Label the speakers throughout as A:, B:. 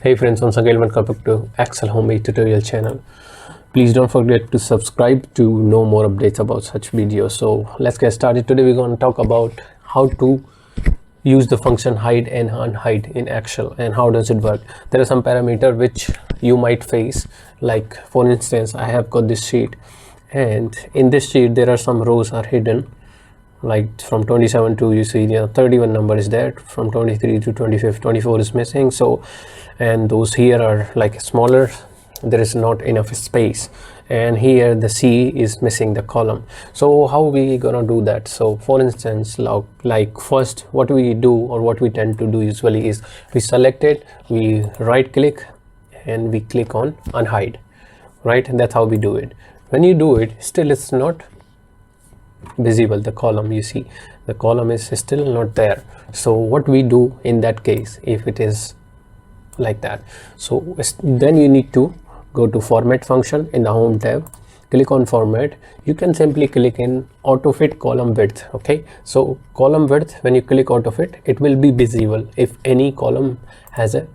A: Hey friends, once again welcome back to Excel Homemade Tutorial channel. Please don't forget to subscribe to know more updates about such videos. So let's get started. Today we're going to talk about how to use the function hide and unhide in Excel and how does it work. There are some parameters which you might face, like for instance I have got this sheet, and in this sheet there are some rows are hidden, like from 27 to, you see, 31 number is there, from 23 to 25, 24 is missing. So, and those here are like smaller, there is not enough space, and here the C is missing the column. So how we gonna do that? So for instance, like first what we do, or what we tend to do usually, is we select it, we right click and we click on unhide, right? And that's how we do it. When you do it, still it's not visible, the column, you see the column is still not there. So what we do in that case, if it is like that, so then you need to go to format function in the home tab, click on format. You can simply click in auto fit column width. Okay, so column width, when you click auto fit, it will be visible if any column has a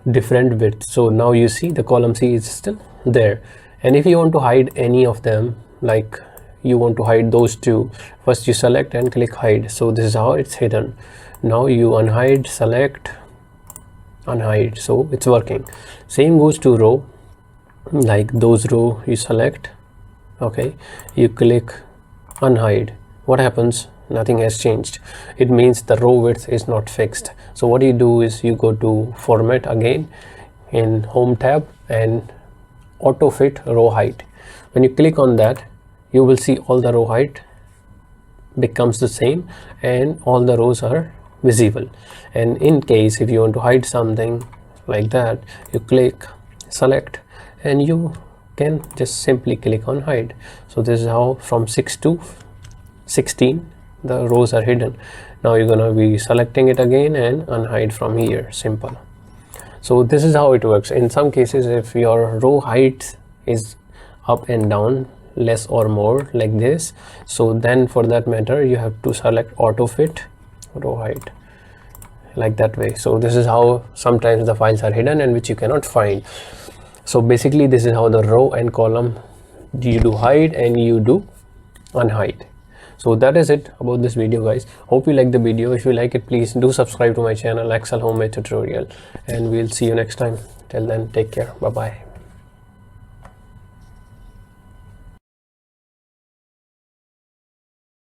A: different width. So now you see the column C is still there, and if you want to hide any of them, like you want to hide those two, first you select and click hide. So this is how it's hidden. Now you unhide, select, unhide, so it's working. Same goes to row, like those row you select, okay, you click unhide. What happens? Nothing has changed. It means the row width is not fixed. So what you do is you go to format again in home tab and auto fit row height. When you click on that, you will see all the row height becomes the same and all the rows are visible. And in case if you want to hide something like that, you click select and you can just simply click on hide. So this is how from 6 to 16 the rows are hidden. Now you're gonna be selecting it again and unhide from here, simple. So this is how it works. In some cases, if your row height is up and down, less or more, like this, so then for that matter you have to select auto fit row height, like that way. So this is how sometimes the files are hidden and which you cannot find. So basically this is how the row and column you do hide and you do unhide. So that is it about this video, guys. Hope you like the video. If you like it, please do subscribe to my channel Excel Homemade Tutorial, and we'll see you next time. Till then, take care. Bye bye.